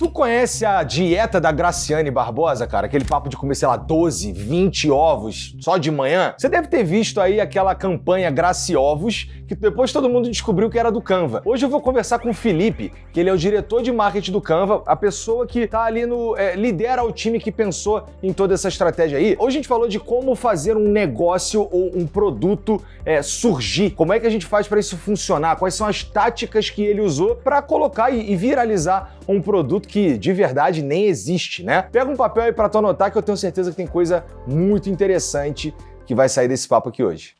Tu conhece a dieta da Graciane Barbosa, cara? Aquele papo de comer, sei lá, 12, 20 ovos só de manhã? Você deve ter visto aí aquela campanha Graci Ovos, que depois todo mundo descobriu que era do Canva. Hoje eu vou conversar com o Felipe, que ele é o diretor de marketing do Canva, a pessoa que tá ali lidera o time que pensou em toda essa estratégia aí. Hoje a gente falou de como fazer um negócio ou um produto surgir, como é que a gente faz para isso funcionar, quais são as táticas que ele usou para colocar e viralizar um produto que de verdade nem existe, né? Pega um papel aí para tu anotar que eu tenho certeza que tem coisa muito interessante que vai sair desse papo aqui hoje.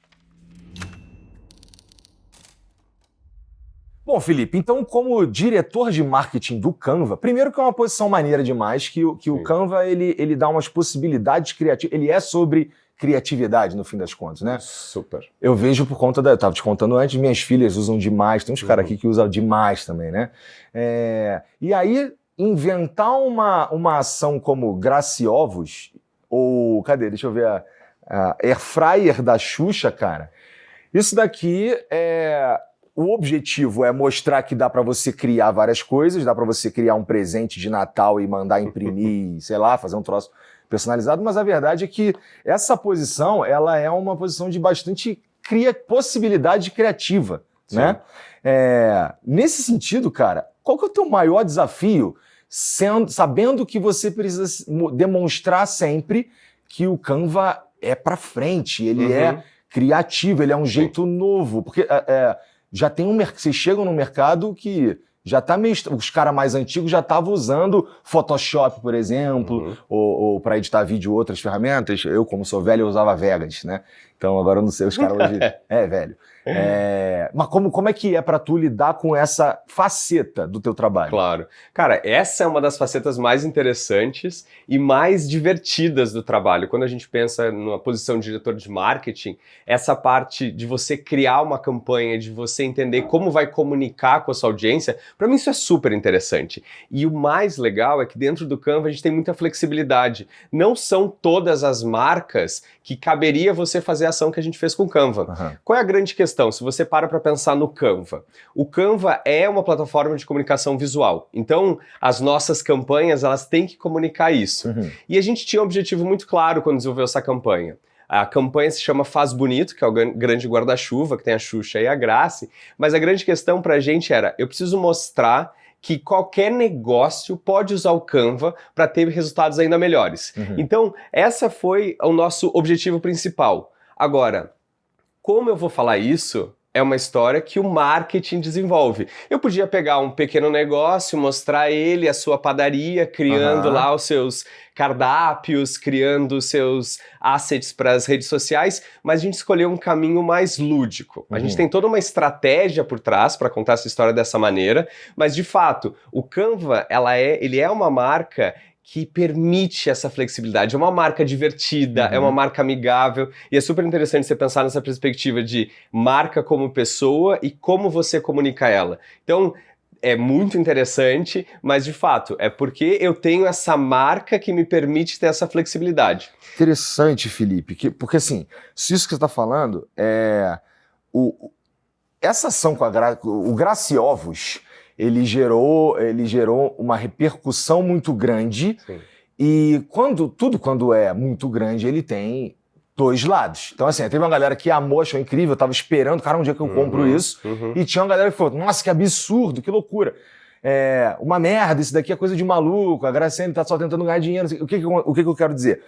Bom, Felipe, então como diretor de marketing do Canva, primeiro que é uma posição maneira demais, que o Canva ele dá umas possibilidades criativas, ele é sobre criatividade no fim das contas, né? Super. Eu vejo por conta eu tava te contando antes, minhas filhas usam demais, tem uns caras aqui que usam demais também, né? E aí, inventar uma ação como Graci Ovos, ou, cadê, deixa eu ver, a Air Fryer da Xuxa, cara, isso daqui o objetivo é mostrar que dá para você criar várias coisas, dá para você criar um presente de Natal e mandar imprimir, sei lá, fazer um troço personalizado, mas a verdade é que essa posição, ela é uma posição de bastante possibilidade criativa, né? Nesse sentido, cara, qual que é o teu maior desafio, sabendo que você precisa demonstrar sempre que o Canva é para frente, ele é criativo, ele é um jeito novo, porque já tem vocês chegam no mercado que já tá meio... Os caras mais antigos já estavam usando Photoshop, por exemplo, ou para editar vídeo outras ferramentas. Eu, como sou velho, eu usava Vegas, né? Então agora eu não sei, os caras hoje... velho. Mas como é que é para tu lidar com essa faceta do teu trabalho? Claro. Cara, essa é uma das facetas mais interessantes e mais divertidas do trabalho. Quando a gente pensa numa posição de diretor de marketing, essa parte de você criar uma campanha, de você entender como vai comunicar com a sua audiência, para mim isso é super interessante. E o mais legal é que dentro do Canva a gente tem muita flexibilidade. Não são todas as marcas que caberia você fazer a ação que a gente fez com o Canva. Qual é a grande questão? Se você para pensar no Canva, o Canva é uma plataforma de comunicação visual. Então, as nossas campanhas, elas têm que comunicar isso. E a gente tinha um objetivo muito claro quando desenvolveu essa campanha. A campanha se chama Faz Bonito, que é o grande guarda-chuva, que tem a Xuxa e a Graci, mas a grande questão pra gente era, eu preciso mostrar que qualquer negócio pode usar o Canva para ter resultados ainda melhores. Então, essa foi o nosso objetivo principal. Agora, como eu vou falar isso, é uma história que o marketing desenvolve. Eu podia pegar um pequeno negócio, mostrar ele, a sua padaria, criando lá os seus cardápios, criando os seus assets para as redes sociais, mas a gente escolheu um caminho mais lúdico. A gente tem toda uma estratégia por trás para contar essa história dessa maneira, mas de fato, o Canva, ele é uma marca que permite essa flexibilidade. É uma marca divertida, é uma marca amigável, e é super interessante você pensar nessa perspectiva de marca como pessoa e como você comunica ela. Então, é muito interessante, mas de fato, é porque eu tenho essa marca que me permite ter essa flexibilidade. Interessante, Felipe, porque assim, se isso que você está falando, essa ação com o Graci Ovos, ele gerou uma repercussão muito grande. Sim. E quando é muito grande, ele tem dois lados. Então assim, teve uma galera que amou, achou incrível, eu tava esperando, cara, um dia que eu compro isso, e tinha uma galera que falou, nossa, que absurdo, que loucura. Uma merda, isso daqui é coisa de maluco, a Graciane tá só tentando ganhar dinheiro. O que eu quero dizer?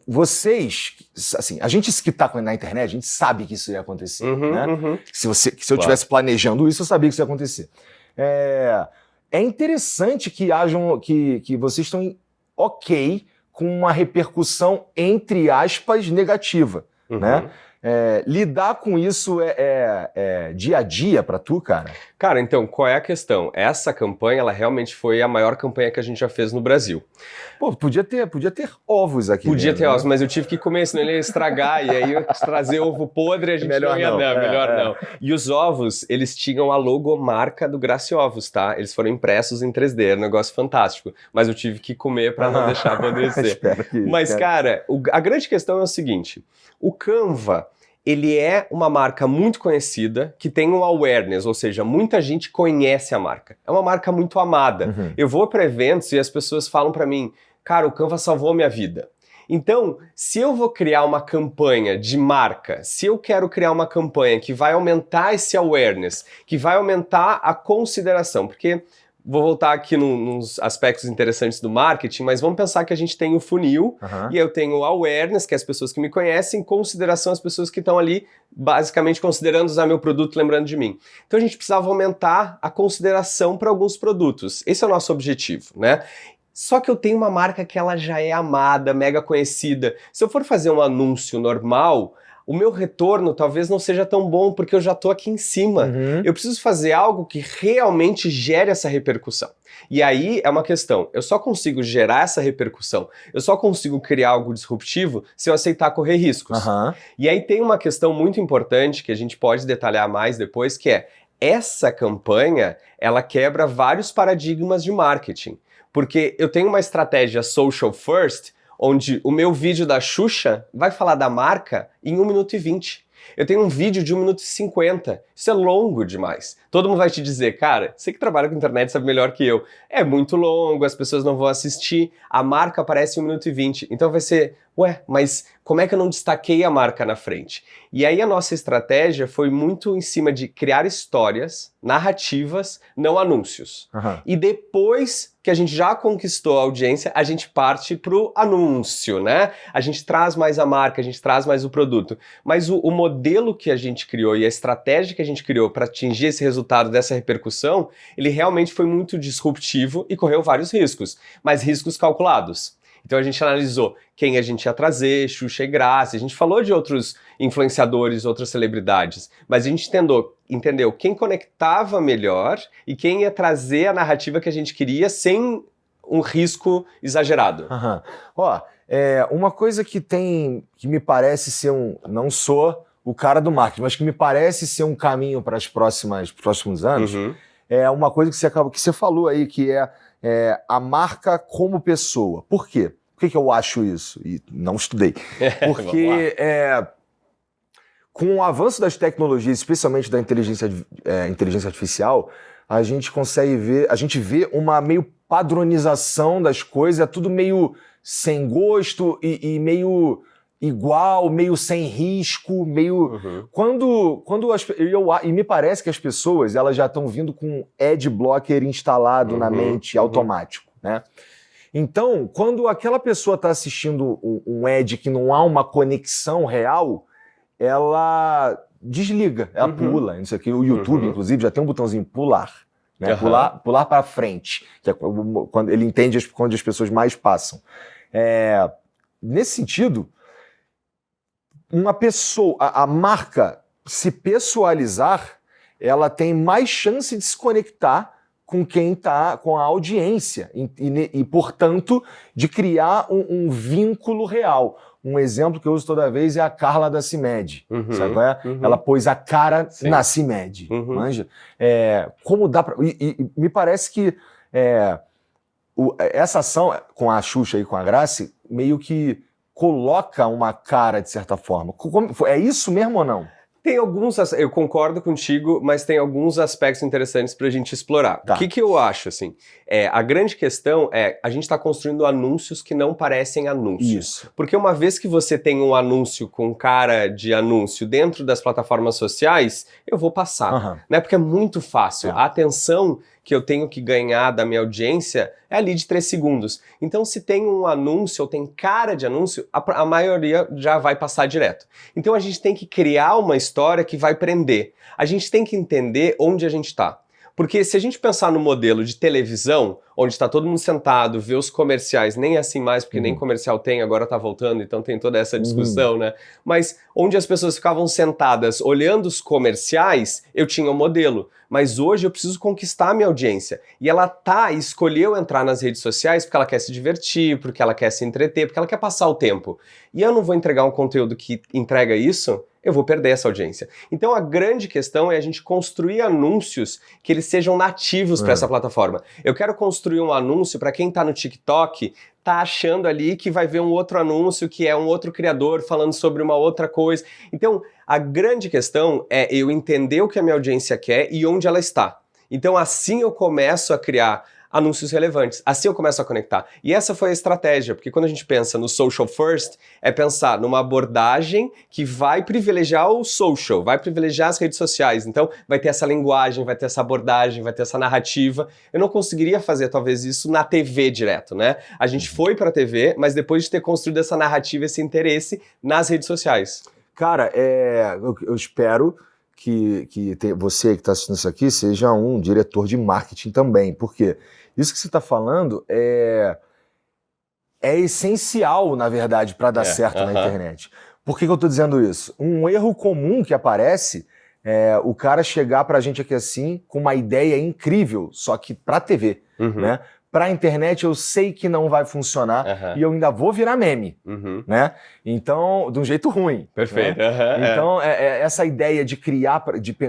Vocês, assim, a gente que tá na internet, a gente sabe que isso ia acontecer, né? Se eu estivesse planejando isso, eu sabia que isso ia acontecer. É interessante que vocês estão ok com uma repercussão, entre aspas, negativa, né? Lidar com isso dia a dia pra tu, cara? Cara, então, qual é a questão? Essa campanha, ela realmente foi a maior campanha que a gente já fez no Brasil. Pô, podia ter ovos aqui. Podia dentro, ter ovos, mas eu tive que comer, senão ele ia estragar, e aí eu trazer ovo podre, a gente não ia dar, melhor não. E os ovos, eles tinham a logomarca do Graci Ovos, tá? Eles foram impressos em 3D, era um negócio fantástico, mas eu tive que comer pra não deixar apodrecer. Mas, cara, a grande questão é o seguinte, o Canva, ele é uma marca muito conhecida, que tem um awareness, ou seja, muita gente conhece a marca. É uma marca muito amada. Uhum. Eu vou para eventos e as pessoas falam para mim, cara, o Canva salvou minha vida. Então, se eu vou criar uma campanha de marca, se eu quero criar uma campanha que vai aumentar esse awareness, que vai aumentar a consideração, porque vou voltar aqui nos aspectos interessantes do marketing, mas vamos pensar que a gente tem o funil e eu tenho o awareness, que é as pessoas que me conhecem, consideração as pessoas que estão ali, basicamente considerando usar meu produto, lembrando de mim. Então a gente precisava aumentar a consideração para alguns produtos. Esse é o nosso objetivo, né? Só que eu tenho uma marca que ela já é amada, mega conhecida. Se eu for fazer um anúncio normal, o meu retorno talvez não seja tão bom porque eu já estou aqui em cima. Eu preciso fazer algo que realmente gere essa repercussão. E aí é uma questão, eu só consigo gerar essa repercussão, eu só consigo criar algo disruptivo se eu aceitar correr riscos. E aí tem uma questão muito importante que a gente pode detalhar mais depois, que é essa campanha, ela quebra vários paradigmas de marketing. Porque eu tenho uma estratégia social first, onde o meu vídeo da Xuxa vai falar da marca em 1 minuto e 20. Eu tenho um vídeo de 1 minuto e 50. Isso é longo demais. Todo mundo vai te dizer, cara, você que trabalha com internet sabe melhor que eu. É muito longo, as pessoas não vão assistir, a marca aparece em 1 minuto e 20. Então vai ser, ué, mas como é que eu não destaquei a marca na frente? E aí a nossa estratégia foi muito em cima de criar histórias, narrativas, não anúncios. E depois que a gente já conquistou a audiência, a gente parte pro anúncio, né? A gente traz mais a marca, a gente traz mais o produto. Mas o modelo que a gente criou e a estratégia que a gente criou para atingir esse resultado dessa repercussão, ele realmente foi muito disruptivo e correu vários riscos, mas riscos calculados. Então a gente analisou quem a gente ia trazer, Xuxa e Grace, a gente falou de outros influenciadores, outras celebridades, mas a gente entendeu quem conectava melhor e quem ia trazer a narrativa que a gente queria sem um risco exagerado. Ó, uma coisa que me parece ser não sou o cara do marketing, mas que me parece ser um caminho para os próximos anos, é uma coisa que você falou aí, que é a marca como pessoa. Por quê? Por que eu acho isso? E não estudei. Porque com o avanço das tecnologias, especialmente da inteligência artificial, a gente vê uma meio padronização das coisas, é tudo meio sem gosto e meio igual, meio sem risco, meio... E me parece que as pessoas elas já estão vindo com ad blocker instalado na mente automático, né? Então, quando aquela pessoa está assistindo um ad que não há uma conexão real, ela desliga, ela pula. Isso aqui, o YouTube, inclusive, já tem um botãozinho pular. Né? Pular para frente, que é quando ele entende onde as pessoas mais passam. Nesse sentido, a marca se pessoalizar, ela tem mais chance de se conectar com quem está, com a audiência e, portanto, de criar um vínculo real. Um exemplo que eu uso toda vez é a Carla da CIMED, sabe qual é? Ela pôs a cara na CIMED, manja? Como dá pra... E me parece que essa ação com a Xuxa e com a Grace meio que coloca uma cara, de certa forma. É isso mesmo ou não? Tem eu concordo contigo, mas tem alguns aspectos interessantes pra gente explorar. O que eu acho, assim? A grande questão a gente tá construindo anúncios que não parecem anúncios. Isso. Porque uma vez que você tem um anúncio com cara de anúncio dentro das plataformas sociais, eu vou passar, né? Porque é muito fácil. A atenção que eu tenho que ganhar da minha audiência é ali de 3 segundos. Então, se tem um anúncio ou tem cara de anúncio, a maioria já vai passar direto. Então, a gente tem que criar uma história que vai prender. A gente tem que entender onde a gente está. Porque se a gente pensar no modelo de televisão, onde está todo mundo sentado, vê os comerciais, nem é assim mais, porque nem comercial tem, agora tá voltando, então tem toda essa discussão, né? Mas onde as pessoas ficavam sentadas olhando os comerciais, eu tinha um modelo. Mas hoje eu preciso conquistar a minha audiência. E ela escolheu entrar nas redes sociais porque ela quer se divertir, porque ela quer se entreter, porque ela quer passar o tempo. E eu não vou entregar um conteúdo que entrega isso, eu vou perder essa audiência. Então a grande questão é a gente construir anúncios que eles sejam nativos para essa plataforma. Eu quero construir um anúncio para quem está no TikTok, tá achando ali que vai ver um outro anúncio que é um outro criador falando sobre uma outra coisa. Então a grande questão é eu entender o que a minha audiência quer e onde ela está. Então assim eu começo a criar anúncios relevantes. Assim eu começo a conectar. E essa foi a estratégia, porque quando a gente pensa no social first, é pensar numa abordagem que vai privilegiar o social, vai privilegiar as redes sociais. Então vai ter essa linguagem, vai ter essa abordagem, vai ter essa narrativa. Eu não conseguiria fazer talvez isso na TV direto, né? A gente foi pra TV, mas depois de ter construído essa narrativa, esse interesse nas redes sociais. Cara, eu espero que você que está assistindo isso aqui seja um diretor de marketing também, porque isso que você está falando é essencial, na verdade, para dar certo na internet. Por que eu estou dizendo isso? Um erro comum que aparece é o cara chegar para a gente aqui assim com uma ideia incrível, só que para TV, né? Para a internet eu sei que não vai funcionar e eu ainda vou virar meme, né? Então, de um jeito ruim. Perfeito. Né? Então, essa ideia de criar,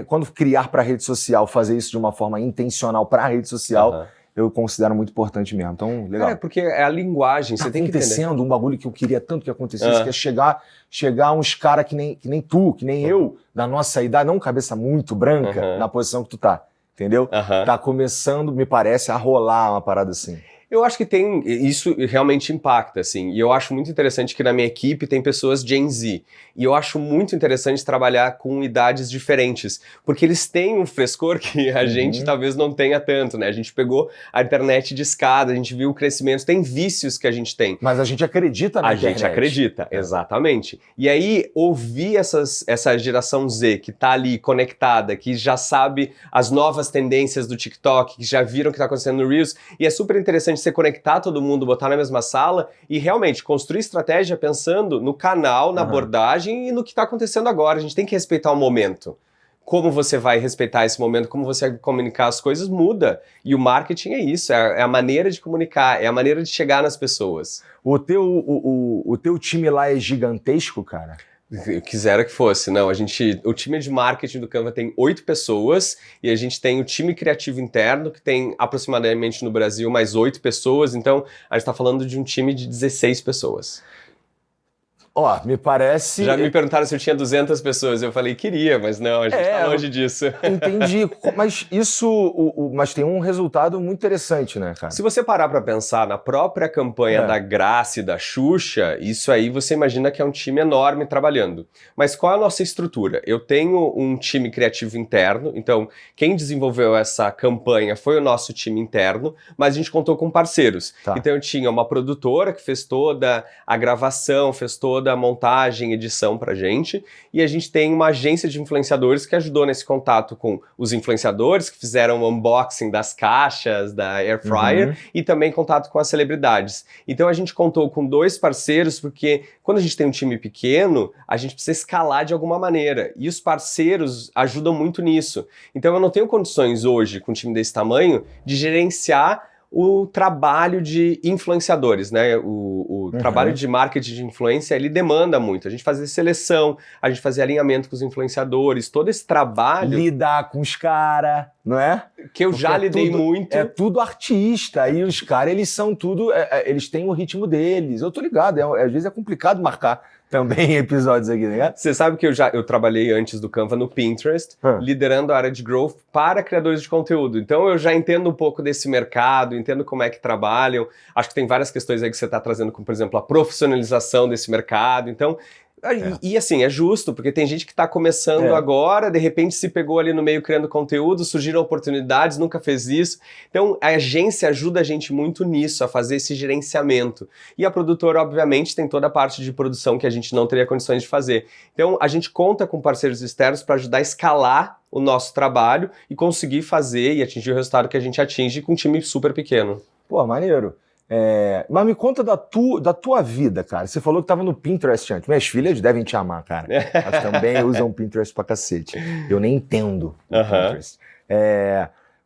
quando criar para a rede social, fazer isso de uma forma intencional para a rede social, eu considero muito importante mesmo. Então, legal. Cara, porque é a linguagem, você tem que entender. Acontecendo um bagulho que eu queria tanto que acontecesse, que é chegar uns caras que nem tu, que nem eu, da nossa idade, não cabeça muito branca, na posição que tu tá. Entendeu? Tá começando, me parece, a rolar uma parada assim. Eu acho que isso realmente impacta, assim, e eu acho muito interessante que na minha equipe tem pessoas Gen Z, e eu acho muito interessante trabalhar com idades diferentes, porque eles têm um frescor que a gente talvez não tenha tanto, né? A gente pegou a internet de escada, a gente viu o crescimento, tem vícios que a gente tem. Mas a gente acredita na internet. A gente acredita, exatamente. E aí, ouvir essa geração Z que tá ali conectada, que já sabe as novas tendências do TikTok, que já viram o que tá acontecendo no Reels, e é super interessante você conectar todo mundo, botar na mesma sala e realmente construir estratégia pensando no canal, na abordagem e no que está acontecendo agora. A gente tem que respeitar o momento. Como você vai respeitar esse momento, como você vai comunicar as coisas, muda. E o marketing é isso, é a maneira de comunicar, é a maneira de chegar nas pessoas. O teu time lá é gigantesco, cara? Eu quisera que fosse. Não, o time de marketing do Canva tem 8 pessoas e a gente tem o time criativo interno que tem aproximadamente no Brasil mais 8 pessoas, então a gente está falando de um time de 16 pessoas. Ó, me parece... Já me perguntaram se eu tinha 200 pessoas, eu falei queria, mas não, a gente tá longe disso. Entendi, mas mas tem um resultado muito interessante, né, cara? Se você parar pra pensar na própria campanha da Graça e da Xuxa, isso aí você imagina que é um time enorme trabalhando. Mas qual é a nossa estrutura? Eu tenho um time criativo interno, então quem desenvolveu essa campanha foi o nosso time interno, mas a gente contou com parceiros. Então eu tinha uma produtora que fez toda a gravação, fez toda a montagem, edição pra gente, e a gente tem uma agência de influenciadores que ajudou nesse contato com os influenciadores, que fizeram o unboxing das caixas, da Air Fryer, e também contato com as celebridades. Então a gente contou com 2 parceiros, porque quando a gente tem um time pequeno, a gente precisa escalar de alguma maneira, e os parceiros ajudam muito nisso. Então eu não tenho condições hoje, com um time desse tamanho, de gerenciar o trabalho de influenciadores, né? O trabalho de marketing de influência, ele demanda muito. A gente fazia seleção, a gente fazia alinhamento com os influenciadores, todo esse trabalho... Lidar com os caras, não é? Que eu já lidei muito. É tudo artista, e os caras, eles são tudo... eles têm o ritmo deles. Eu tô ligado, às vezes é complicado marcar também episódios aqui, né? Você sabe que eu trabalhei antes do Canva no Pinterest, liderando a área de growth para criadores de conteúdo. Então eu já entendo um pouco desse mercado, entendo como é que trabalham. Acho que tem várias questões aí que você está trazendo, como por exemplo a profissionalização desse mercado. Então, e assim, é justo, porque tem gente que está começando agora, de repente se pegou ali no meio criando conteúdo, surgiram oportunidades, nunca fez isso. Então a agência ajuda a gente muito nisso, a fazer esse gerenciamento. E a produtora, obviamente, tem toda a parte de produção que a gente não teria condições de fazer. Então a gente conta com parceiros externos para ajudar a escalar o nosso trabalho e conseguir fazer e atingir o resultado que a gente atinge com um time super pequeno. Pô, maneiro. Mas me conta da tua vida, cara. Você falou que tava no Pinterest antes. Minhas filhas devem te amar, cara. Elas também usam Pinterest pra cacete. Eu nem entendo o Pinterest.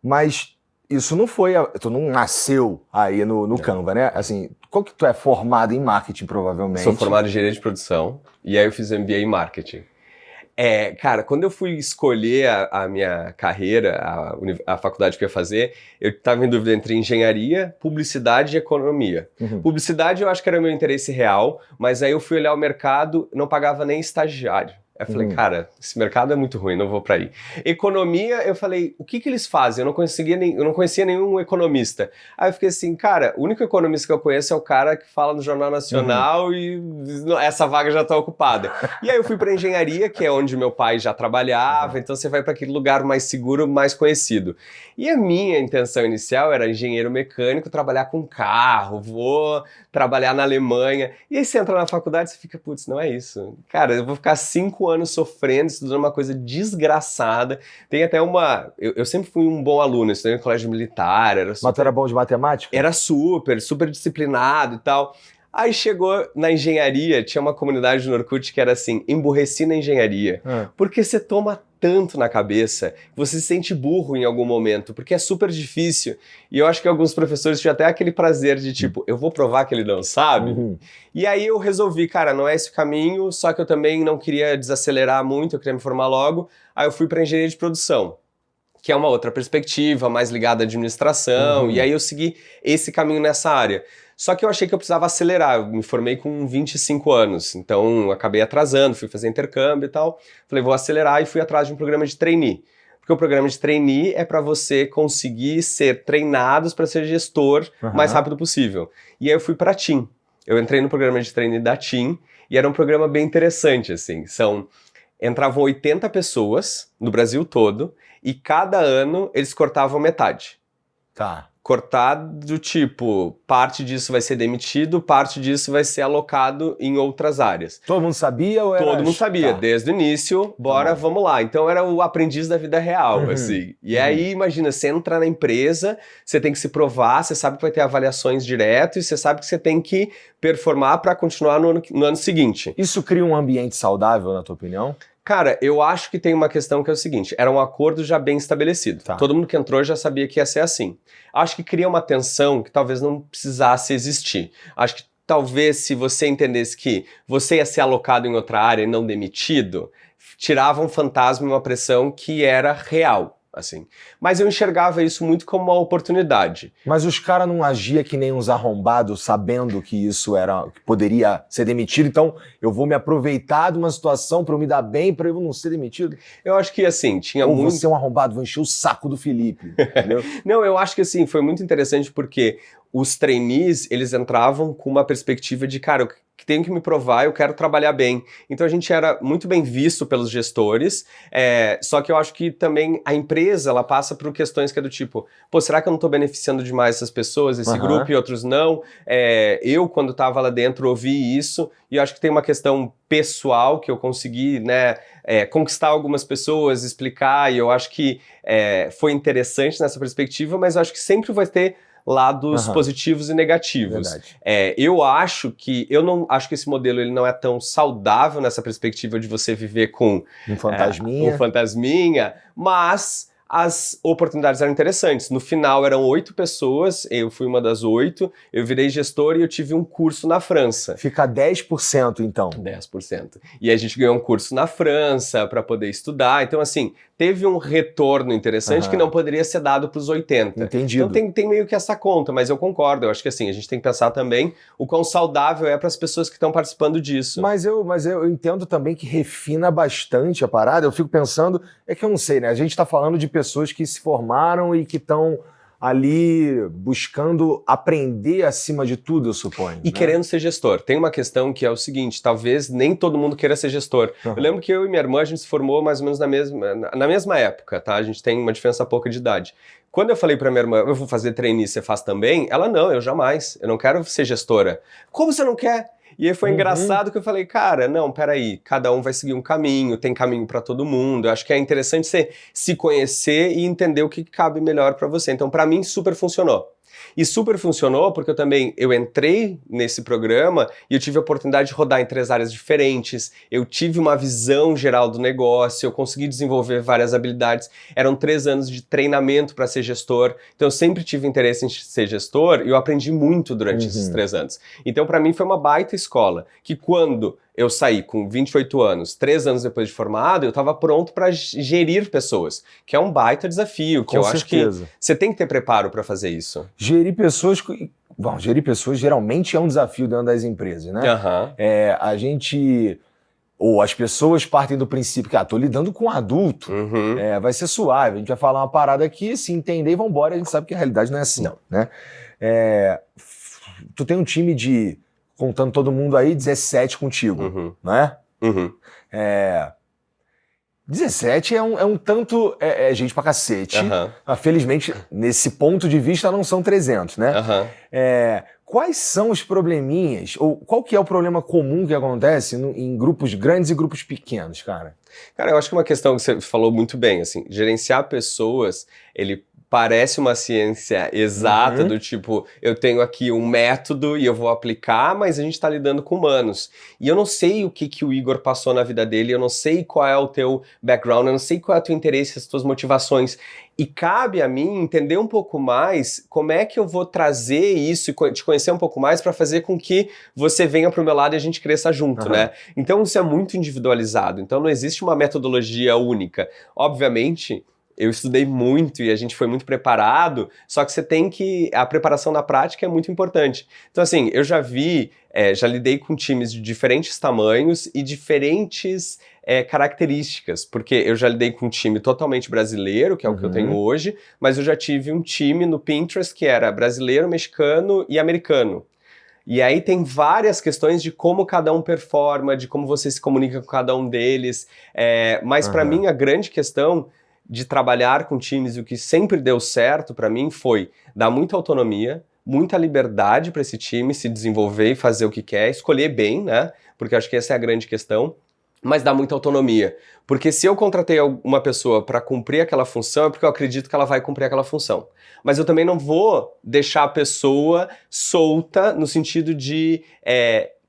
Mas isso não foi... Tu não nasceu aí no Canva, né? Assim, qual que tu é formado em marketing, provavelmente? Sou formado em engenharia de produção. E aí eu fiz MBA em marketing. Cara, quando eu fui escolher a minha carreira, a faculdade que eu ia fazer, eu estava em dúvida entre engenharia, publicidade e economia. Publicidade eu acho que era meu interesse real, mas aí eu fui olhar o mercado, não pagava nem estagiário. Eu falei, cara, esse mercado é muito ruim, não vou para aí. Economia, eu falei, o que eles fazem? Eu não conhecia nenhum economista. Aí eu fiquei assim, cara, o único economista que eu conheço é o cara que fala no Jornal Nacional e essa vaga já está ocupada. E aí eu fui para engenharia, que é onde meu pai já trabalhava, então você vai para aquele lugar mais seguro, mais conhecido. E a minha intenção inicial era engenheiro mecânico, trabalhar com carro, vou trabalhar na Alemanha. E aí você entra na faculdade e você fica, putz, não é isso. Cara, eu vou ficar 5 anos sofrendo, estudando uma coisa desgraçada. Tem até eu sempre fui um bom aluno, estudei no colégio militar. Mas tu era bom de matemática? Era super disciplinado e tal. Aí chegou na engenharia, tinha uma comunidade no Orkut que era assim, emburreci na engenharia. Porque você toma tanto na cabeça, que você se sente burro em algum momento, porque é super difícil. E eu acho que alguns professores tinham até aquele prazer de tipo, eu vou provar que ele não sabe. E aí eu resolvi, cara, não é esse o caminho, só que eu também não queria desacelerar muito, eu queria me formar logo. Aí eu fui para engenharia de produção, que é uma outra perspectiva, mais ligada à administração, e aí eu segui esse caminho nessa área. Só que eu achei que eu precisava acelerar, eu me formei com 25 anos, então acabei atrasando, fui fazer intercâmbio e tal. Falei, vou acelerar e fui atrás de um programa de trainee. Porque o programa de trainee é para você conseguir ser treinados para ser gestor o mais rápido possível. E aí eu fui para a TIM. Eu entrei no programa de trainee da TIM e era um programa bem interessante, assim. Entravam 80 pessoas no Brasil todo e cada ano eles cortavam metade. Tá. Cortado, tipo, parte disso vai ser demitido, parte disso vai ser alocado em outras áreas. Todo mundo sabia ou era... Todo mundo sabia, desde o início, vamos lá. Então era o aprendiz da vida real, assim. E aí, imagina, você entra na empresa, você tem que se provar, você sabe que vai ter avaliações direto e você sabe que você tem que performar para continuar no ano seguinte. Isso cria um ambiente saudável, na tua opinião? Cara, eu acho que tem uma questão que é o seguinte, era um acordo já bem estabelecido. Tá. Todo mundo que entrou já sabia que ia ser assim. Acho que cria uma tensão que talvez não precisasse existir. Acho que talvez se você entendesse que você ia ser alocado em outra área e não demitido, tirava um fantasma e uma pressão que era real. Assim. Mas eu enxergava isso muito como uma oportunidade. Mas os caras não agiam que nem uns arrombados, sabendo que isso que poderia ser demitido, então eu vou me aproveitar de uma situação para eu me dar bem, para eu não ser demitido? Eu acho que assim, tinha Ou muito... você é um arrombado, vou encher o saco do Felipe, entendeu? Não, eu acho que assim, foi muito interessante porque os trainees, eles entravam com uma perspectiva de, cara, eu tenho que me provar, eu quero trabalhar bem. Então a gente era muito bem visto pelos gestores, só que eu acho que também a empresa, ela passa por questões que é do tipo, pô, será que eu não estou beneficiando demais essas pessoas, esse grupo e outros não? Eu, quando estava lá dentro, ouvi isso, e eu acho que tem uma questão pessoal que eu consegui, né, conquistar algumas pessoas, explicar, e eu acho que foi interessante nessa perspectiva, mas eu acho que sempre vai ter lados positivos e negativos. Eu não acho que esse modelo ele não é tão saudável nessa perspectiva de você viver com um fantasminha, mas as oportunidades eram interessantes. No final eram 8 pessoas, eu fui uma das 8, eu virei gestor e eu tive um curso na França. Fica 10% então. 10%. E a gente ganhou um curso na França para poder estudar. Então, assim, teve um retorno interessante que não poderia ser dado para os 80. Entendido. Então tem meio que essa conta, mas eu concordo. Eu acho que assim, a gente tem que pensar também o quão saudável é para as pessoas que estão participando disso. Mas eu entendo também que refina bastante a parada. Eu fico pensando, é que eu não sei, né? A gente está falando de pessoas que se formaram e que estão ali buscando aprender acima de tudo, eu suponho. E querendo ser gestor. Tem uma questão que é o seguinte, talvez nem todo mundo queira ser gestor. Eu lembro que eu e minha irmã, a gente se formou mais ou menos na mesma época, tá? A gente tem uma diferença pouca de idade. Quando eu falei pra minha irmã, eu vou fazer trainee, você faz também? Ela, não, eu jamais. Eu não quero ser gestora. Como você não quer? E aí foi engraçado que eu falei, cara, não, peraí, cada um vai seguir um caminho, tem caminho pra todo mundo. Eu acho que é interessante você se conhecer e entender o que cabe melhor pra você. Então, pra mim, super funcionou. E super funcionou porque eu entrei nesse programa e eu tive a oportunidade de rodar em 3 áreas diferentes, eu tive uma visão geral do negócio, eu consegui desenvolver várias habilidades, eram 3 anos de treinamento para ser gestor, então eu sempre tive interesse em ser gestor e eu aprendi muito durante esses 3 anos. Então para mim foi uma baita escola, que quando eu saí com 28 anos, 3 anos depois de formado, eu estava pronto para gerir pessoas, que é um baita desafio, que Com eu acho que certeza. você tem que ter preparo para fazer isso. Gerir pessoas... Bom, gerir pessoas geralmente é um desafio dentro das empresas, né? Aham. A gente... Ou as pessoas partem do princípio que, tô lidando com um adulto, Uhum. vai ser suave, a gente vai falar uma parada aqui, se entender e vambora, a gente sabe que a realidade não é assim, Não. né? Tu tem um time de, contando todo mundo aí, 17 contigo, Uhum. né? Uhum. 17 é um tanto, gente pra cacete. Aham. Felizmente, nesse ponto de vista, não são 300, né? Aham. Quais são os probleminhas, ou qual que é o problema comum que acontece em grupos grandes e grupos pequenos, cara? Cara, eu acho que uma questão que você falou muito bem, assim, gerenciar pessoas, ele parece uma ciência exata, do tipo, eu tenho aqui um método e eu vou aplicar, mas a gente está lidando com humanos. E eu não sei o que o Igor passou na vida dele, eu não sei qual é o teu background, eu não sei qual é o teu interesse, as tuas motivações. E cabe a mim entender um pouco mais como é que eu vou trazer isso e te conhecer um pouco mais para fazer com que você venha pro meu lado e a gente cresça junto, né? Então isso é muito individualizado, então não existe uma metodologia única. Obviamente, eu estudei muito e a gente foi muito preparado, só que você tem que... A preparação na prática é muito importante. Então, assim, eu já já lidei com times de diferentes tamanhos e diferentes características, porque eu já lidei com um time totalmente brasileiro, que é o que eu tenho hoje, mas eu já tive um time no Pinterest que era brasileiro, mexicano e americano. E aí tem várias questões de como cada um performa, de como você se comunica com cada um deles, mas para mim a grande questão de trabalhar com times, e o que sempre deu certo para mim foi dar muita autonomia, muita liberdade para esse time se desenvolver e fazer o que quer, escolher bem, né? Porque acho que essa é a grande questão, mas dar muita autonomia. Porque se eu contratei uma pessoa para cumprir aquela função, é porque eu acredito que ela vai cumprir aquela função. Mas eu também não vou deixar a pessoa solta no sentido de...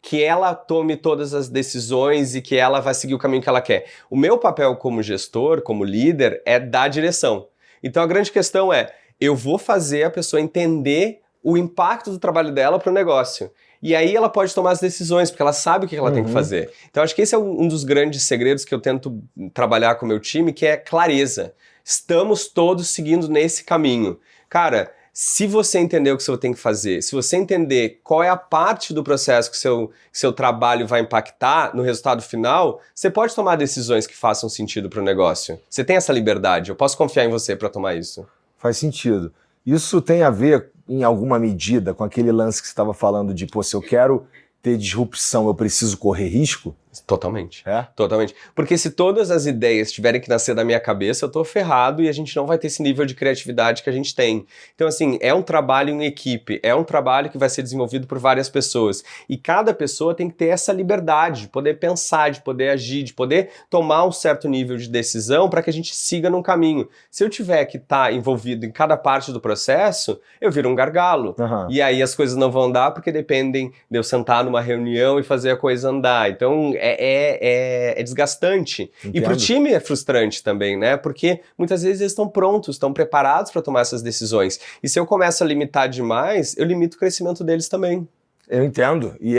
que ela tome todas as decisões e que ela vai seguir o caminho que ela quer. O meu papel como gestor, como líder, é dar direção. Então a grande questão é, eu vou fazer a pessoa entender o impacto do trabalho dela para o negócio. E aí ela pode tomar as decisões, porque ela sabe o que ela tem que fazer. Então acho que esse é um dos grandes segredos que eu tento trabalhar com o meu time, que é clareza. Estamos todos seguindo nesse caminho. Cara, se você entender o que você tem que fazer, se você entender qual é a parte do processo que seu trabalho vai impactar no resultado final, você pode tomar decisões que façam sentido para o negócio. Você tem essa liberdade, eu posso confiar em você para tomar isso. Faz sentido. Isso tem a ver, em alguma medida, com aquele lance que você estava falando de, se eu quero ter disrupção, eu preciso correr risco? Totalmente. Totalmente. Porque se todas as ideias tiverem que nascer da minha cabeça, eu tô ferrado e a gente não vai ter esse nível de criatividade que a gente tem. Então, assim, é um trabalho em equipe, é um trabalho que vai ser desenvolvido por várias pessoas. E cada pessoa tem que ter essa liberdade de poder pensar, de poder agir, de poder tomar um certo nível de decisão para que a gente siga num caminho. Se eu tiver que estar envolvido em cada parte do processo, eu viro um gargalo. E aí as coisas não vão andar porque dependem de eu sentar numa reunião e fazer a coisa andar. Então, é desgastante. Entendo. E pro time é frustrante também, né? Porque muitas vezes eles estão prontos, estão preparados para tomar essas decisões. E se eu começo a limitar demais, eu limito o crescimento deles também. Eu entendo. E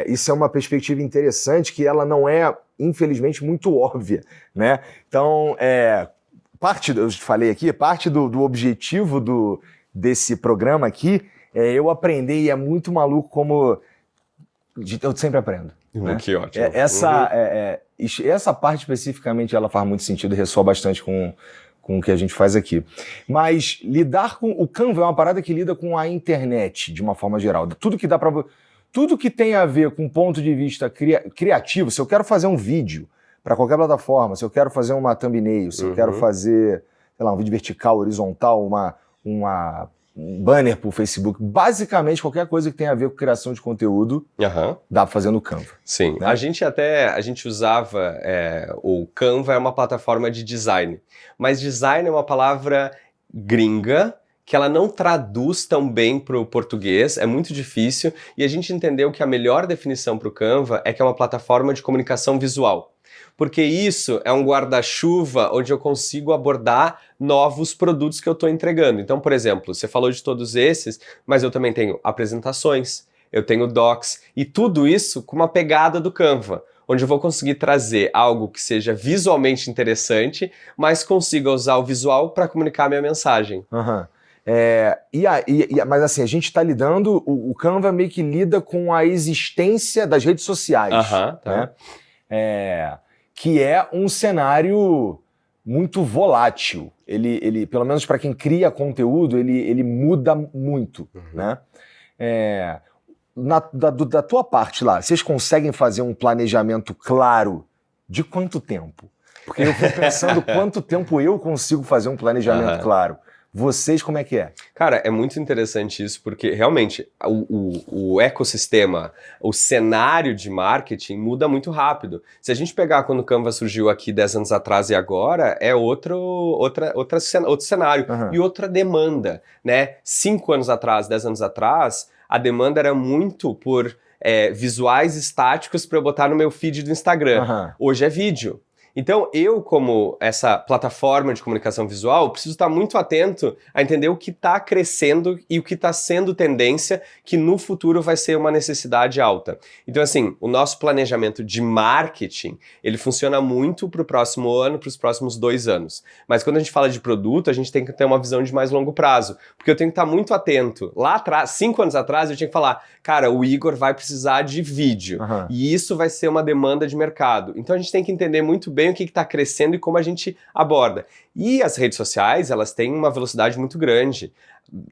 isso é uma perspectiva interessante que ela não é, infelizmente, muito óbvia, né? Então, eu te falei aqui, parte do objetivo desse programa aqui é eu aprender, e é muito maluco como... Eu sempre aprendo. Né? Que ótimo. Essa parte especificamente ela faz muito sentido e ressoa bastante com o que a gente faz aqui. Mas lidar com... O Canva é uma parada que lida com a internet, de uma forma geral. Tudo que tem a ver com ponto de vista criativo, se eu quero fazer um vídeo para qualquer plataforma, se eu quero fazer uma thumbnail, se eu quero fazer, sei lá, um vídeo vertical, horizontal, um banner pro Facebook, basicamente qualquer coisa que tenha a ver com criação de conteúdo, dá pra fazer no Canva. Sim, né? A gente usava, o Canva é uma plataforma de design, mas design é uma palavra gringa, que ela não traduz tão bem para o português, é muito difícil, e a gente entendeu que a melhor definição para o Canva é que é uma plataforma de comunicação visual. Porque isso é um guarda-chuva onde eu consigo abordar novos produtos que eu estou entregando. Então, por exemplo, você falou de todos esses, mas eu também tenho apresentações, eu tenho docs, e tudo isso com uma pegada do Canva, onde eu vou conseguir trazer algo que seja visualmente interessante, mas consiga usar o visual para comunicar a minha mensagem. Uhum. Mas assim, a gente está lidando, o Canva meio que lida com a existência das redes sociais, Tá. né? Que é um cenário muito volátil. Ele pelo menos para quem cria conteúdo, ele muda muito, né? Da tua parte lá, vocês conseguem fazer um planejamento claro de quanto tempo? Porque eu fico pensando quanto tempo eu consigo fazer um planejamento claro. Vocês, como é que é? Cara, é muito interessante isso, porque realmente o ecossistema, o cenário de marketing muda muito rápido. Se a gente pegar quando o Canva surgiu aqui 10 anos atrás e agora, é outro cenário e outra demanda, né? 5 anos atrás, 10 anos atrás, a demanda era muito por visuais estáticos para eu botar no meu feed do Instagram. Hoje é vídeo. Então, eu, como essa plataforma de comunicação visual, preciso estar muito atento a entender o que está crescendo e o que está sendo tendência, que no futuro vai ser uma necessidade alta. Então, assim, o nosso planejamento de marketing, ele funciona muito para o próximo ano, para os próximos 2 anos. Mas quando a gente fala de produto, a gente tem que ter uma visão de mais longo prazo, porque eu tenho que estar muito atento. Lá atrás, 5 anos atrás, eu tinha que falar, cara, o Igor vai precisar de vídeo, e isso vai ser uma demanda de mercado. Então, a gente tem que entender muito bem o que está crescendo e como a gente aborda. E as redes sociais, elas têm uma velocidade muito grande.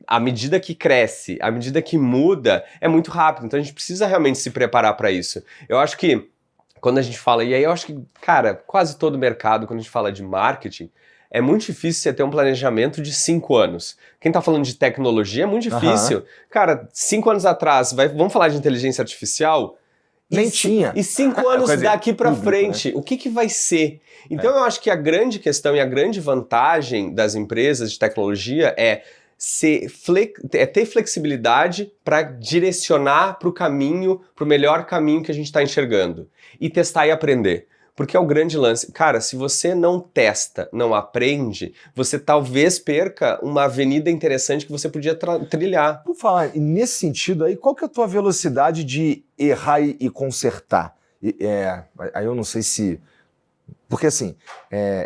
À medida que cresce, à medida que muda, é muito rápido. Então a gente precisa realmente se preparar para isso. Eu acho que quando a gente fala, e aí eu acho que, cara, quase todo mercado, quando a gente fala de marketing, é muito difícil você ter um planejamento de 5 anos. Quem tá falando de tecnologia é muito difícil. Cara, 5 anos atrás, vamos falar de inteligência artificial? Nem tinha. E 5 anos daqui para frente, o que vai ser? Então eu acho que a grande questão e a grande vantagem das empresas de tecnologia é ter flexibilidade para direcionar para o caminho, para o melhor caminho que a gente está enxergando. E testar e aprender. Porque é o grande lance. Cara, se você não testa, não aprende, você talvez perca uma avenida interessante que você podia trilhar. Por falar, nesse sentido aí, qual que é a tua velocidade de errar e consertar? Aí eu não sei se... Porque assim,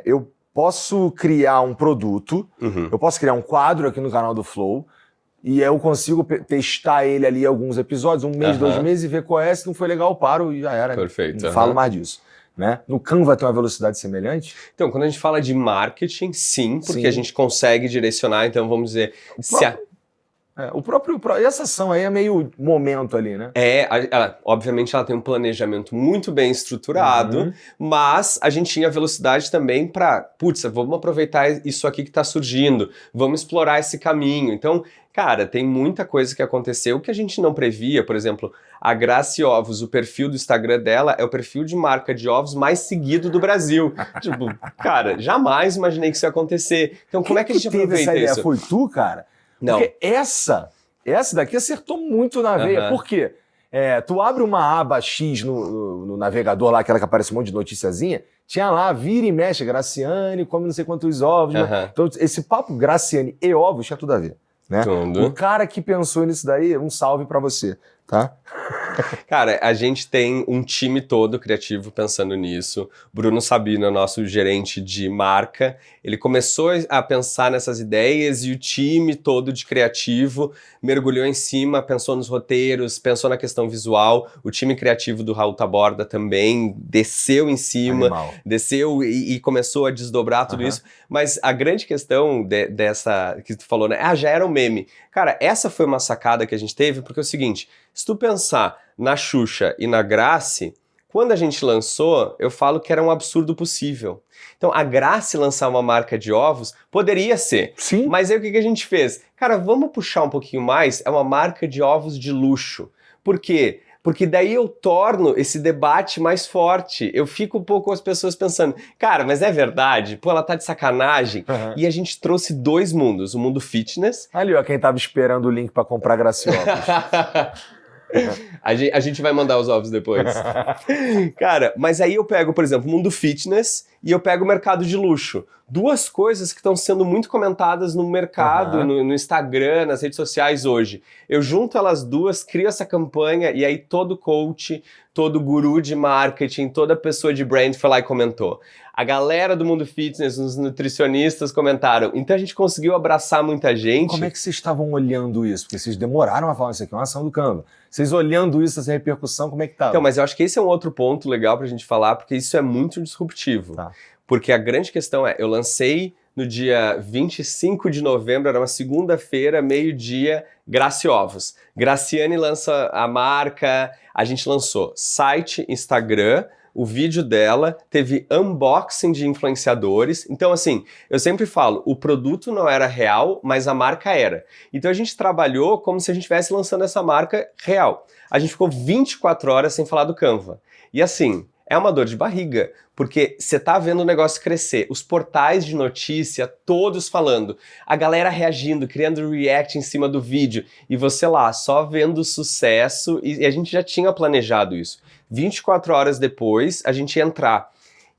eu posso criar um produto, eu posso criar um quadro aqui no canal do Flow, e eu consigo testar ele ali alguns episódios, 1 mês, 2 meses, e ver qual é, se não foi legal, eu paro e já era. Perfeito. Não falo mais disso. Né? No Canva tem uma velocidade semelhante? Então, quando a gente fala de marketing, sim, porque a gente consegue direcionar, então vamos dizer... E essa ação aí é meio momento ali, né? Obviamente ela tem um planejamento muito bem estruturado, mas a gente tinha velocidade também para, vamos aproveitar isso aqui que está surgindo, vamos explorar esse caminho. Então, cara, tem muita coisa que aconteceu que a gente não previa. Por exemplo, a Grace Ovos, o perfil do Instagram dela é o perfil de marca de ovos mais seguido do Brasil. Tipo, cara, jamais imaginei que isso ia acontecer. Então, como é que a gente aproveita isso? Foi tu, cara? Não. Porque essa daqui acertou muito na veia. Por quê? Tu abre uma aba X no navegador lá, aquela que aparece um monte de noticiazinha, tinha lá, vira e mexe, Graciane, come não sei quantos ovos. Então, esse papo Graciane e ovos tinha tudo a ver. Né? O cara que pensou nisso daí, um salve pra você, tá? Cara, a gente tem um time todo criativo pensando nisso. Bruno Sabino, nosso gerente de marca, ele começou a pensar nessas ideias e o time todo de criativo mergulhou em cima, pensou nos roteiros, pensou na questão visual. O time criativo do Raul Taborda também desceu em cima, desceu e começou a desdobrar tudo isso. Mas a grande questão dessa que tu falou, né? Já era um meme. Cara, essa foi uma sacada que a gente teve, porque é o seguinte, se tu pensar na Xuxa e na Grace, quando a gente lançou, eu falo que era um absurdo possível. Então, a Grace lançar uma marca de ovos poderia ser. Sim. Mas aí o que a gente fez? Cara, vamos puxar um pouquinho mais, é uma marca de ovos de luxo. Por quê? Porque daí eu torno esse debate mais forte. Eu fico um pouco com as pessoas pensando, cara, mas é verdade? Pô, ela tá de sacanagem. E a gente trouxe 2 mundos, o mundo fitness. Ali, ó, quem tava esperando o link pra comprar Graciovos. A gente vai mandar os ovos depois. Cara, mas aí eu pego, por exemplo, o mundo fitness e eu pego o mercado de luxo. Duas coisas que estão sendo muito comentadas no mercado, no Instagram, nas redes sociais hoje. Eu junto elas duas, crio essa campanha e aí todo coach, todo guru de marketing, toda pessoa de brand foi lá e comentou. A galera do mundo fitness, os nutricionistas comentaram. Então a gente conseguiu abraçar muita gente. Como é que vocês estavam olhando isso? Porque vocês demoraram a falar isso aqui, é uma ação do Canva. Vocês olhando isso, essa repercussão, como é que estava? Então, mas eu acho que esse é um outro ponto legal pra gente falar, porque isso é muito disruptivo. Tá. Porque a grande questão é, eu lancei no dia 25 de novembro, era uma segunda-feira, meio-dia, Graci Ovos. Graciane lança a marca, a gente lançou site, Instagram, o vídeo dela, teve unboxing de influenciadores. Então, assim, eu sempre falo, o produto não era real, mas a marca era. Então a gente trabalhou como se a gente estivesse lançando essa marca real. A gente ficou 24 horas sem falar do Canva. E assim, é uma dor de barriga, porque você tá vendo o negócio crescer, os portais de notícia, todos falando, a galera reagindo, criando react em cima do vídeo, e você lá, só vendo o sucesso, e a gente já tinha planejado isso. 24 horas depois, a gente ia entrar.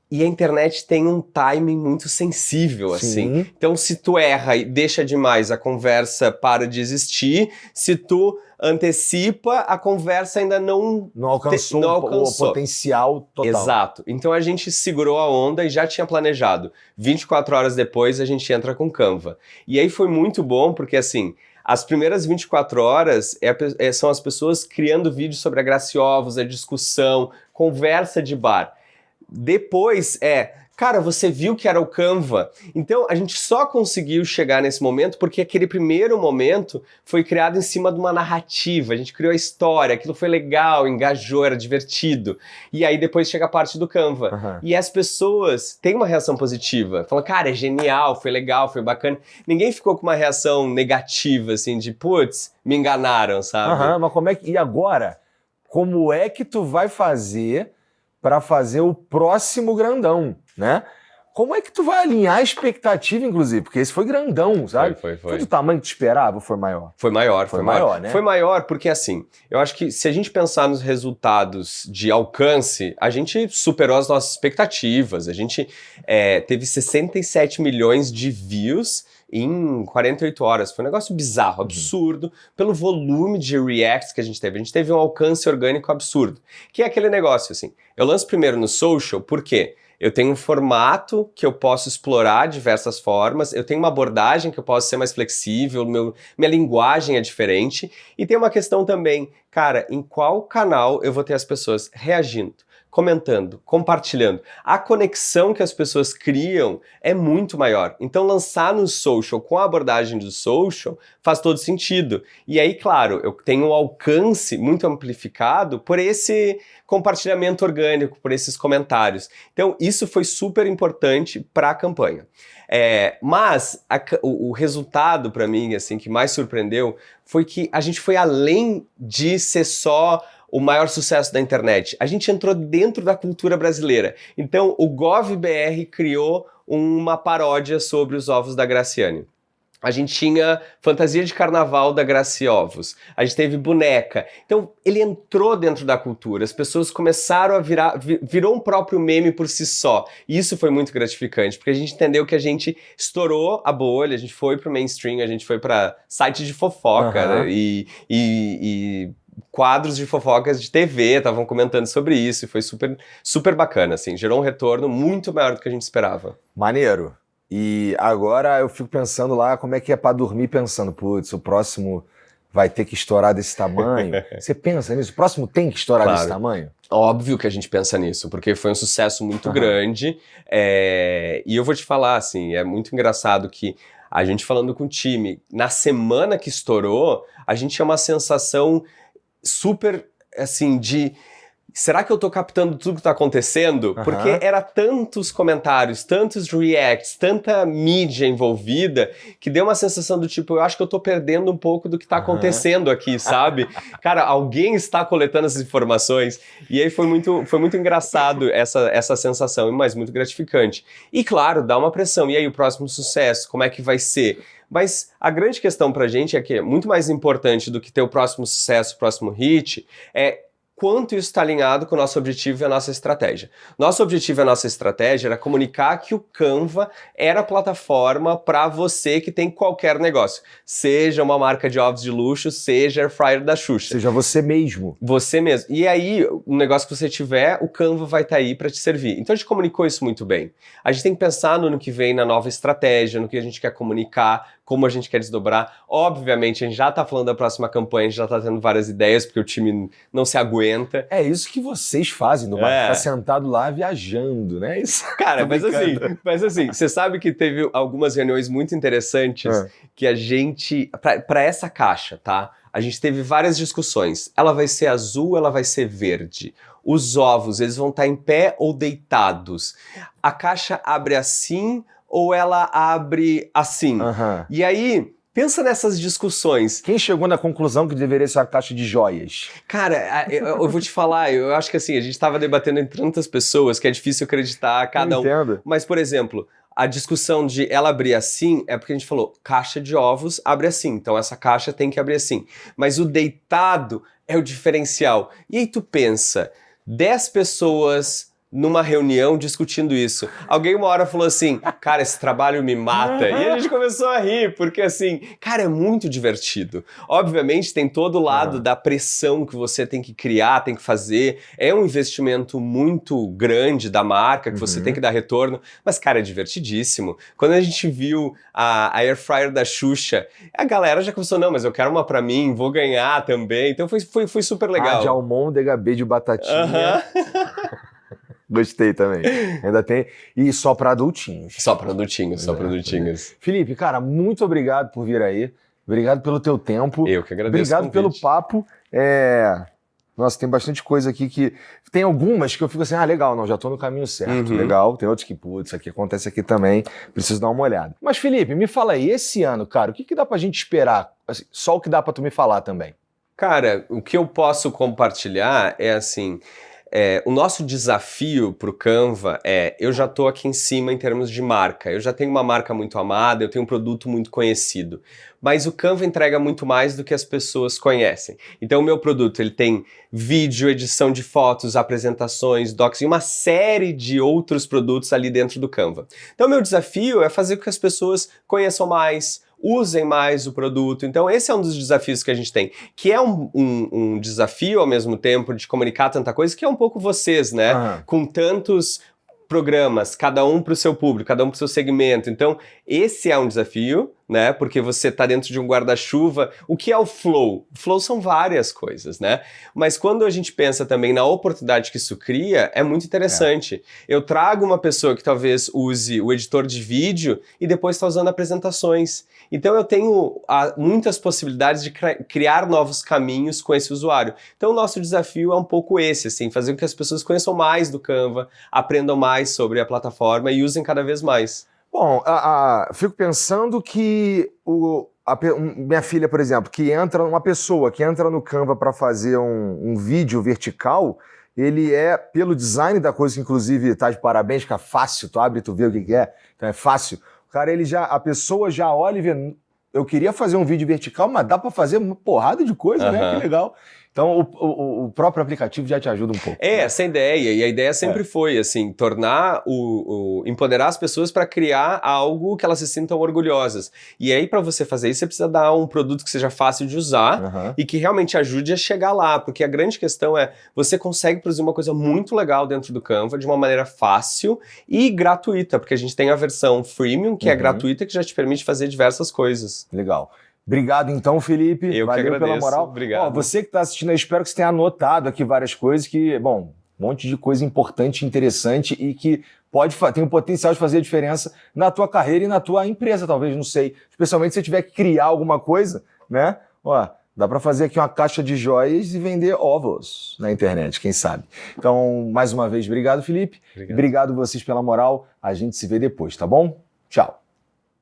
E a internet tem um timing muito sensível, assim. Então, se tu erra e deixa demais, a conversa para de existir. Se tu antecipa, a conversa ainda não alcançou o potencial total. Exato. Então, a gente segurou a onda e já tinha planejado. 24 horas depois, a gente entra com Canva. E aí foi muito bom, porque assim, as primeiras 24 horas são as pessoas criando vídeos sobre a Graci Ovos, a discussão, conversa de bar. Depois cara, você viu que era o Canva. Então, a gente só conseguiu chegar nesse momento porque aquele primeiro momento foi criado em cima de uma narrativa. A gente criou a história, aquilo foi legal, engajou, era divertido. E aí depois chega a parte do Canva. E as pessoas têm uma reação positiva. Falam, cara, é genial, foi legal, foi bacana. Ninguém ficou com uma reação negativa, assim, de putz, me enganaram, sabe? Mas como é que... E agora? Como é que tu vai fazer para fazer o próximo grandão, né? Como é que tu vai alinhar a expectativa, inclusive? Porque esse foi grandão, sabe? Foi do tamanho que tu esperava ou foi maior? Foi maior. Foi maior, né? Foi maior porque, assim, eu acho que se a gente pensar nos resultados de alcance, a gente superou as nossas expectativas. A gente teve 67 milhões de views em 48 horas. Foi um negócio bizarro, absurdo, pelo volume de reacts que a gente teve. A gente teve um alcance orgânico absurdo. Que é aquele negócio, assim, eu lanço primeiro no social, por quê? Eu tenho um formato que eu posso explorar de diversas formas, eu tenho uma abordagem que eu posso ser mais flexível, minha linguagem é diferente, e tem uma questão também, cara, em qual canal eu vou ter as pessoas reagindo, comentando, compartilhando. A conexão que as pessoas criam é muito maior. Então, lançar no social com a abordagem do social faz todo sentido. E aí, claro, eu tenho um alcance muito amplificado por esse compartilhamento orgânico, por esses comentários. Então, isso foi super importante para a campanha. Mas o resultado, para mim, assim, que mais surpreendeu foi que a gente foi além de ser só o maior sucesso da internet. A gente entrou dentro da cultura brasileira. Então, o GovBR criou uma paródia sobre os ovos da Graciane. A gente tinha fantasia de carnaval da Graci Ovos. A gente teve boneca. Então, ele entrou dentro da cultura. As pessoas começaram a virou um próprio meme por si só. E isso foi muito gratificante, porque a gente entendeu que a gente estourou a bolha, a gente foi pro mainstream, a gente foi para site de fofoca, né? E quadros de fofocas de TV estavam comentando sobre isso. E foi super, super bacana, assim. Gerou um retorno muito maior do que a gente esperava. Maneiro. E agora eu fico pensando lá como é que é pra dormir pensando, putz, o próximo vai ter que estourar desse tamanho. Você pensa nisso? O próximo tem que estourar desse tamanho? Óbvio que a gente pensa nisso, porque foi um sucesso muito grande. E eu vou te falar, assim, é muito engraçado que a gente falando com o time, na semana que estourou, a gente tinha uma sensação super, assim, de... Será que eu tô captando tudo que tá acontecendo? Porque era tantos comentários, tantos reacts, tanta mídia envolvida, que deu uma sensação do tipo, eu acho que eu tô perdendo um pouco do que tá acontecendo aqui, sabe? Cara, alguém está coletando essas informações. E aí foi muito engraçado essa sensação, mas muito gratificante. E claro, dá uma pressão. E aí, o próximo sucesso, como é que vai ser? Mas a grande questão pra gente é que é muito mais importante do que ter o próximo sucesso, o próximo hit, é quanto isso está alinhado com o nosso objetivo e a nossa estratégia. Nosso objetivo e a nossa estratégia era comunicar que o Canva era a plataforma para você que tem qualquer negócio. Seja uma marca de ovos de luxo, seja Air Fryer da Xuxa. Seja você mesmo. Você mesmo. E aí, o negócio que você tiver, o Canva vai estar aí para te servir. Então a gente comunicou isso muito bem. A gente tem que pensar no ano que vem, na nova estratégia, no que a gente quer comunicar, como a gente quer desdobrar. Obviamente, a gente já está falando da próxima campanha, a gente já está tendo várias ideias, porque o time não se aguenta. É isso que vocês fazem no bar, ficar sentado lá viajando, né? Isso. Cara, mas assim, você sabe que teve algumas reuniões muito interessantes que a gente, para essa caixa, tá? A gente teve várias discussões. Ela vai ser azul, ela vai ser verde. Os ovos, eles vão estar em pé ou deitados. A caixa abre assim ou ela abre assim? E aí, pensa nessas discussões. Quem chegou na conclusão que deveria ser uma caixa de joias? Cara, eu vou te falar, eu acho que assim, a gente estava debatendo entre tantas pessoas que é difícil acreditar cada um. Entendo. Mas, por exemplo, a discussão de ela abrir assim é porque a gente falou, caixa de ovos abre assim, então essa caixa tem que abrir assim. Mas o deitado é o diferencial. E aí tu pensa, 10 pessoas numa reunião discutindo isso. Alguém uma hora falou assim, cara, esse trabalho me mata. E a gente começou a rir, porque assim, cara, é muito divertido. Obviamente tem todo o lado da pressão que você tem que criar, tem que fazer. É um investimento muito grande da marca, que você tem que dar retorno. Mas, cara, é divertidíssimo. Quando a gente viu a Air Fryer da Xuxa, a galera já começou, não, mas eu quero uma pra mim, vou ganhar também. Então foi super legal. De almôndega, B de batatinha. Gostei também. Ainda tem. E só para adultinhos. Só para adultinhos. Felipe, cara, muito obrigado por vir aí. Obrigado pelo teu tempo. Eu que agradeço. Obrigado pelo papo. Nossa, tem bastante coisa aqui que... Tem algumas que eu fico assim, legal, não, já tô no caminho certo. Legal. Tem outros que, putz, isso aqui acontece aqui também. Preciso dar uma olhada. Mas, Felipe, me fala aí, esse ano, cara, o que dá pra gente esperar? Assim, só o que dá pra tu me falar também. Cara, o que eu posso compartilhar é assim... o nosso desafio para o Canva eu já estou aqui em cima em termos de marca, eu já tenho uma marca muito amada, eu tenho um produto muito conhecido, mas o Canva entrega muito mais do que as pessoas conhecem. Então o meu produto ele tem vídeo, edição de fotos, apresentações, docs e uma série de outros produtos ali dentro do Canva. Então o meu desafio é fazer com que as pessoas conheçam mais, usem mais o produto. Então esse é um dos desafios que a gente tem, que é um desafio ao mesmo tempo de comunicar tanta coisa, que é um pouco vocês, né? Com tantos programas, cada um para o seu público, cada um para o seu segmento. Então esse é um desafio, né? Porque você está dentro de um guarda-chuva. O que é o flow? O flow são várias coisas, né? Mas quando a gente pensa também na oportunidade que isso cria, é muito interessante. Eu trago uma pessoa que talvez use o editor de vídeo e depois está usando apresentações. Então eu tenho muitas possibilidades de criar novos caminhos com esse usuário. Então o nosso desafio é um pouco esse, assim, fazer com que as pessoas conheçam mais do Canva, aprendam mais sobre a plataforma e usem cada vez mais. Bom, fico pensando que minha filha, por exemplo, uma pessoa que entra no Canva para fazer um vídeo vertical, ele pelo design da coisa, que inclusive tá de parabéns, fica fácil, tu abre e tu vê o que é, então é fácil. Cara, a pessoa já olha e vê, eu queria fazer um vídeo vertical, mas dá para fazer uma porrada de coisa, né? Que legal. Então, o próprio aplicativo já te ajuda um pouco. Essa é a ideia. E a ideia sempre foi, assim, empoderar as pessoas para criar algo que elas se sintam orgulhosas. E aí, para você fazer isso, você precisa dar um produto que seja fácil de usar e que realmente ajude a chegar lá. Porque a grande questão você consegue produzir uma coisa muito legal dentro do Canva de uma maneira fácil e gratuita. Porque a gente tem a versão freemium, que é gratuita, que já te permite fazer diversas coisas. Legal. Obrigado então, Felipe. Eu Valeu que agradeço. Pela moral. Obrigado. Você que está assistindo, eu espero que você tenha anotado aqui várias coisas que, um monte de coisa importante, interessante e que tem o potencial de fazer a diferença na tua carreira e na tua empresa, talvez, não sei. Especialmente se você tiver que criar alguma coisa, né? Dá para fazer aqui uma caixa de joias e vender ovos na internet, quem sabe. Então, mais uma vez, obrigado, Felipe. Obrigado vocês pela moral. A gente se vê depois, tá bom? Tchau.